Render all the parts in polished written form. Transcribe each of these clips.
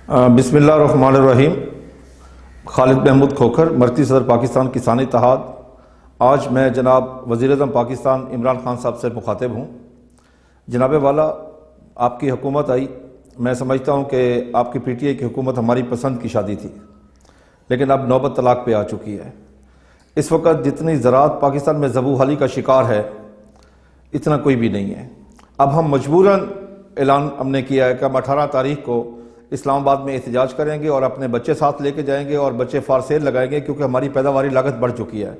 بسم اللہ الرحمن الرحیم۔ خالد محمود کھوکھر، مرکزی صدر پاکستان کسان اتحاد۔ آج میں جناب وزیر اعظم پاکستان عمران خان صاحب سے مخاطب ہوں۔ جناب والا، آپ کی حکومت آئی، میں سمجھتا ہوں کہ آپ کی پی ٹی آئی کی حکومت ہماری پسند کی شادی تھی، لیکن اب نوبت طلاق پہ آ چکی ہے۔ اس وقت جتنی زراعت پاکستان میں زبوں حالی کا شکار ہے، اتنا کوئی بھی نہیں ہے۔ اب ہم مجبوراً اعلان ہم نے کیا ہے کہ ہم 18 تاریخ کو اسلام آباد میں احتجاج کریں گے اور اپنے بچے ساتھ لے کے جائیں گے اور بچے فار سیل لگائیں گے، کیونکہ ہماری پیداواری لاگت بڑھ چکی ہے۔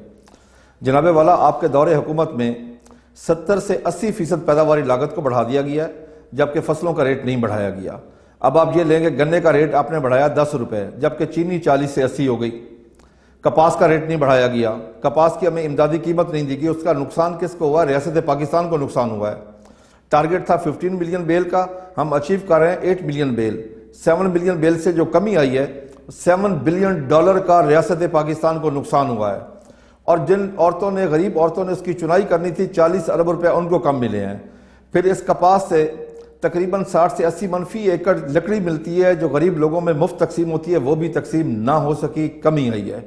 جناب والا، آپ کے دور حکومت میں 70 سے 80% پیداواری لاگت کو بڑھا دیا گیا ہے، جبکہ فصلوں کا ریٹ نہیں بڑھایا گیا۔ اب آپ یہ لیں گے، گنے کا ریٹ آپ نے بڑھایا 10 روپے، جبکہ چینی 40 سے 80 ہو گئی۔ کپاس کا ریٹ نہیں بڑھایا گیا، کپاس کی ہمیں امدادی قیمت نہیں دی گئی۔ اس کا نقصان کس کو ہوا ہے؟ ریاست پاکستان کو نقصان ہوا ہے۔ ٹارگٹ تھا 15 ملین بیل کا، ہم اچیو کر رہے ہیں 8 ملین بیل۔ 7 ملین بیل سے جو کمی آئی ہے، $7 بلین کا ریاست پاکستان کو نقصان ہوا ہے۔ اور جن عورتوں نے، غریب عورتوں نے اس کی چنائی کرنی تھی، 40 ارب روپے ان کو کم ملے ہیں۔ پھر اس کپاس سے تقریباً 60 سے 80 من فی ایکڑ لکڑی ملتی ہے، جو غریب لوگوں میں مفت تقسیم ہوتی ہے، وہ بھی تقسیم نہ ہو سکی، کمی آئی ہے۔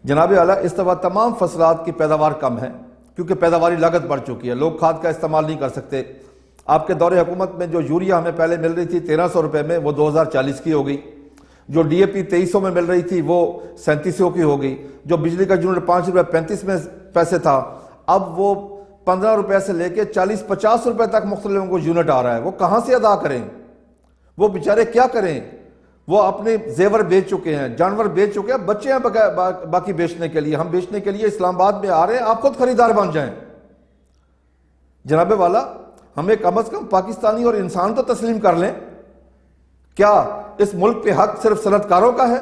جناب اعلیٰ، اس دفعہ تمام فصلات کی پیداوار کم ہے، کیونکہ پیداواری لاگت بڑھ چکی ہے، لوگ کھاد کا استعمال نہیں کر سکتے۔ آپ کے دور حکومت میں جو یوریا ہمیں پہلے مل رہی تھی 1300 روپے میں، وہ 2040 کی ہو گئی۔ جو ڈی اے پی 2300 میں مل رہی تھی، وہ 3700 کی ہو گئی۔ جو بجلی کا یونٹ 5 روپے 35 میں پیسے تھا، اب وہ 15 روپے سے لے کے 40-50 روپے تک مختلف کو یونٹ آ رہا ہے۔ وہ کہاں سے ادا کریں؟ وہ بیچارے کیا کریں؟ وہ اپنے زیور بیچ چکے ہیں، جانور بیچ چکے ہیں، بچے ہیں باقی بیچنے کے لیے۔ ہم بیچنے کے لیے اسلام آباد میں آ رہے ہیں، آپ خود خریدار بن جائیں۔ جناب والا، ہمیں کم از کم پاکستانی اور انسان تو تسلیم کر لیں۔ کیا اس ملک پہ حق صرف صنعت کاروں کا ہے؟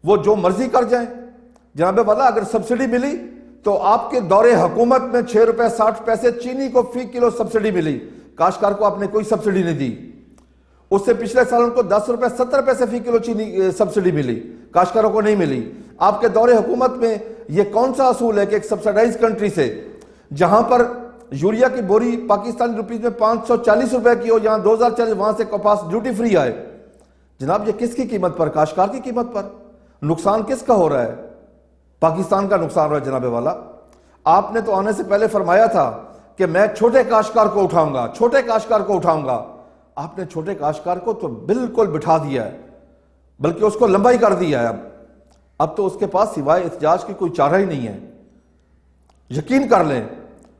وہ جو مرضی کر جائیں؟ جناب والا، اگر سبسڈی ملی تو آپ کے دور حکومت میں 6 روپے 60 پیسے چینی کو فی کلو سبسڈی ملی، کاشتکار کو آپ نے کوئی سبسڈی نہیں دی۔ اس سے پچھلے سال ان کو 10 روپے 70 پیسے فی کلو چینی سبسڈی ملی، کاشتکاروں کو نہیں ملی۔ آپ کے دور حکومت میں یہ کون سا اصول ہے کہ ایک سبسڈائز کنٹری سے، جہاں پر یوریا کی بوری پاکستانی روپیز میں 540 روپے کی ہو، یہاں 2040، وہاں سے کپاس ڈیوٹی فری آئے؟ جناب، یہ کس کی قیمت پر؟ کاشتکار کی قیمت پر۔ نقصان کس کا ہو رہا ہے؟ پاکستان کا نقصان ہو رہا ہے۔ جناب والا، آپ نے تو آنے سے پہلے فرمایا تھا کہ میں چھوٹے کاشتکار کو اٹھاؤں گا، چھوٹے کاشتکار کو اٹھاؤں گا۔ آپ نے چھوٹے کاشتکار کو تو بالکل بٹھا دیا ہے، بلکہ اس کو لمبا ہی کر دیا ہے۔ اب تو اس کے پاس سوائے احتجاج کی کوئی چارہ ہی نہیں ہے۔ یقین کر لیں،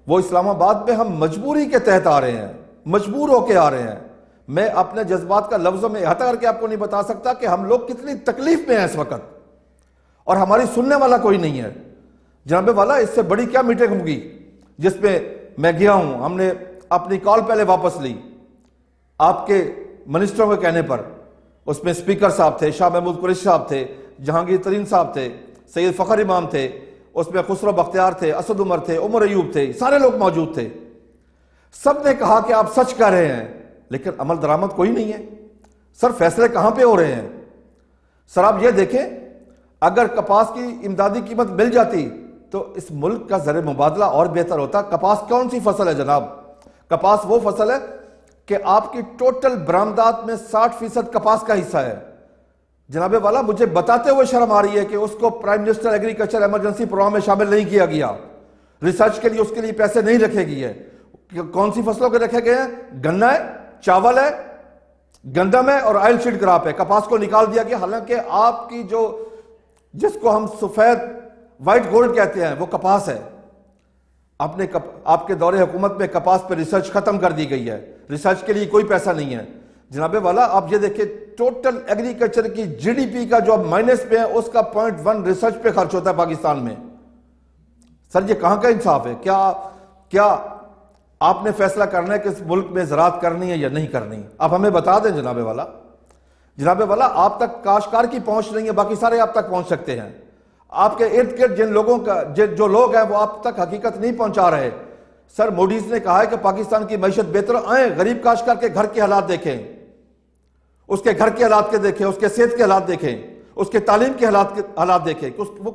وہ اسلام آباد میں ہم مجبوری کے تحت آ رہے ہیں، مجبور ہو کے آ رہے ہیں۔ میں اپنے جذبات کا لفظوں میں احاطہ کر کے آپ کو نہیں بتا سکتا کہ ہم لوگ کتنی تکلیف میں ہیں اس وقت، اور ہماری سننے والا کوئی نہیں ہے۔ جناب والا، اس سے بڑی کیا میٹنگ ہوگی جس میں میں گیا ہوں؟ ہم نے اپنی کال پہلے واپس لی آپ کے منسٹروں کے کہنے پر۔ اس میں اسپیکر صاحب تھے، شاہ محمود قریشی صاحب تھے، جہانگیر ترین صاحب تھے، سید فخر امام تھے، اس میں خسرو بختیار تھے، اسد عمر تھے، عمر ایوب تھے، سارے لوگ موجود تھے۔ سب نے کہا کہ آپ سچ کہہ رہے ہیں، لیکن عمل درآمد کوئی نہیں ہے۔ سر، فیصلے کہاں پہ ہو رہے ہیں؟ سر آپ یہ دیکھیں، اگر کپاس کی امدادی قیمت مل جاتی تو اس ملک کا زر مبادلہ اور بہتر ہوتا۔ کپاس کون سی فصل ہے جناب؟ کپاس وہ فصل ہے کہ آپ کی ٹوٹل برآمدات میں 60% کپاس کا حصہ ہے۔ جناب والا، مجھے بتاتے ہوئے شرم آ رہی ہے کہ اس کو prime minister agriculture emergency programme میں شامل نہیں کیا گیا، ریسرچ کے لیے اس کے لیے پیسے نہیں رکھے گئے۔ کون سی فصلوں کے رکھے گئے ہیں؟ گنا ہے، چاول ہے، گندم ہے اور آئل سیڈ کراپ ہے۔ کپاس کو نکال دیا گیا، حالانکہ آپ کی جس کو ہم سفید وائٹ گولڈ کہتے ہیں، وہ کپاس ہے۔ آپ کے دور حکومت میں کپاس پہ ریسرچ ختم کر دی گئی ہے، ریسرچ کے لیے کوئی پیسہ نہیں ہے۔ جناب والا، آپ یہ دیکھیں، ٹوٹل ایگریکلچر کی جی ڈی پی کا جو اب مائنس پہ ہے، اس کا 0.1 ریسرچ پہ خرچ ہوتا ہے پاکستان میں۔ سر، یہ کہاں کا انصاف ہے؟ کیا آپ نے فیصلہ کرنا ہے کہ اس ملک میں زراعت کرنی ہے یا نہیں کرنی؟ آپ ہمیں بتا دیں جناب والا۔ جناب والا، آپ تک کاشتکار کی پہنچ نہیں ہے، باقی سارے آپ تک پہنچ سکتے ہیں۔ آپ کے ارد گرد جو لوگ ہیں، وہ آپ تک حقیقت نہیں پہنچا رہے۔ سر، موڈیز نے کہا ہے کہ پاکستان کی معیشت بہتر، آئیں غریب کاشتکار کے گھر کے حالات دیکھیں، اس کے گھر کے حالات کے دیکھیں، اس کے صحت کے حالات دیکھیں، اس کے تعلیم کے حالات دیکھیں، وہ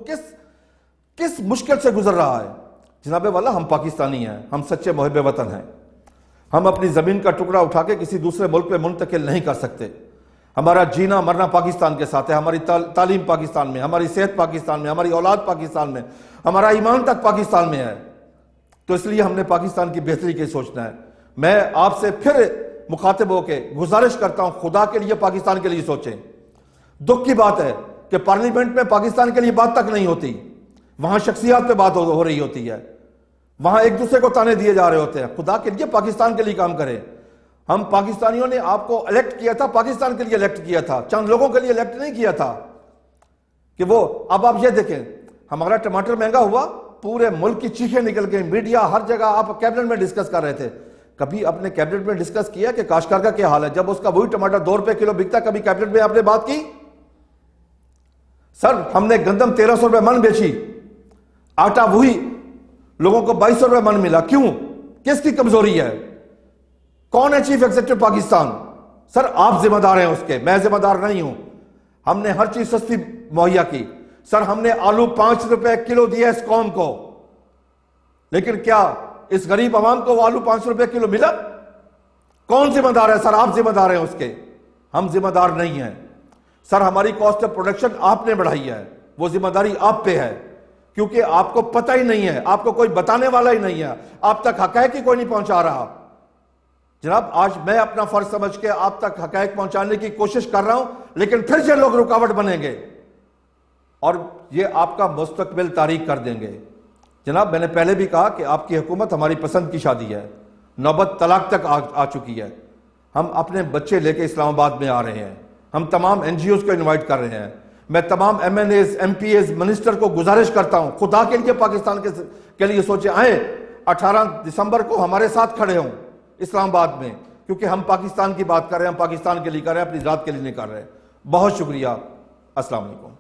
کس مشکل سے گزر رہا ہے۔ جناب والا، ہم پاکستانی ہیں، ہم سچے محب وطن ہیں۔ ہم اپنی زمین کا ٹکڑا اٹھا کے کسی دوسرے ملک پہ منتقل نہیں کر سکتے۔ ہمارا جینا مرنا پاکستان کے ساتھ ہے، ہماری تعلیم پاکستان میں، ہماری صحت پاکستان میں، ہماری اولاد پاکستان میں، ہمارا ایمان تک پاکستان میں ہے۔ تو اس لیے ہم نے پاکستان کی بہتری کے سوچنا ہے۔ میں آپ سے پھر مخاطب ہو کے گزارش کرتا ہوں، خدا کے لیے پاکستان کے لیے سوچیں۔ دکھ کی بات ہے کہ پارلیمنٹ میں پاکستان کے لیے بات تک نہیں ہوتی، وہاں شخصیات پہ بات ہو رہی ہوتی ہے، وہاں ایک دوسرے کو تانے دیے جا رہے ہوتے ہیں۔ خدا کے لیے پاکستان کے لیے کام کریں۔ ہم پاکستانیوں نے آپ کو الیکٹ کیا تھا، پاکستان کے لیے الیکٹ کیا تھا، چند لوگوں کے لیے الیکٹ نہیں کیا تھا کہ وہ اب آپ یہ دیکھیں، ہمارا ٹماٹر مہنگا ہوا، پورے ملک کی چیخیں نکل گئی، میڈیا ہر جگہ، آپ کیبنٹ میں ڈسکس کر رہے تھے۔ کبھی اپنے کیبنٹ میں ڈسکس کیا کہ کاشتکار کا کیا حال ہے جب اس کا وہی ٹماٹر 2 روپے کلو بکتا؟ کبھی کیبنٹ میں آپ نے بات کی؟ سر ہم نے گندم 1300 روپے من بیچی، آٹا وہی لوگوں کو 2200 روپے من ملا، کیوں؟ کس کی کمزوری ہے؟ کون ہے چیف ایگزیکٹو پاکستان؟ سر آپ ذمہ دار ہیں اس کے، میں ذمہ دار نہیں ہوں۔ ہم نے ہر چیز سستی مہیا کی۔ سر ہم نے آلو 5 روپے کلو دیا اس قوم کو، لیکن کیا اس غریب عوام کو وہ آلو 500 روپے کلو ملا؟ کون ذمہ دار ہے؟ سر آپ ذمہ دار ہیں اس کے، ہم ذمہ دار نہیں ہیں۔ سر ہماری کاسٹ آف پروڈکشن آپ نے بڑھائی ہے، وہ ذمہ داری آپ پہ ہے، کیونکہ آپ کو پتہ ہی نہیں ہے، آپ کو کوئی بتانے والا ہی نہیں ہے، آپ تک حقائق ہی کوئی نہیں پہنچا رہا۔ جناب آج میں اپنا فرض سمجھ کے آپ تک حقائق پہنچانے کی کوشش کر رہا ہوں، لیکن پھر یہ لوگ رکاوٹ بنیں گے اور یہ آپ کا مستقبل تاریک کر دیں گے۔ جناب میں نے پہلے بھی کہا کہ آپ کی حکومت ہماری پسند کی شادی ہے، نوبت طلاق تک آ چکی ہے۔ ہم اپنے بچے لے کے اسلام آباد میں آ رہے ہیں، ہم تمام این جی اوز کو انوائٹ کر رہے ہیں۔ میں تمام M N As, M P As, minister کو گزارش کرتا ہوں، خدا کے لیے پاکستان کے لیے سوچیں، آئیں 18 دسمبر کو ہمارے ساتھ کھڑے ہوں اسلام آباد میں، کیونکہ ہم پاکستان کی بات کر رہے ہیں، ہم پاکستان کے لیے کر رہے ہیں، اپنی ذات کے لیے نہیں کر رہے ہیں۔ بہت شکریہ، السلام علیکم۔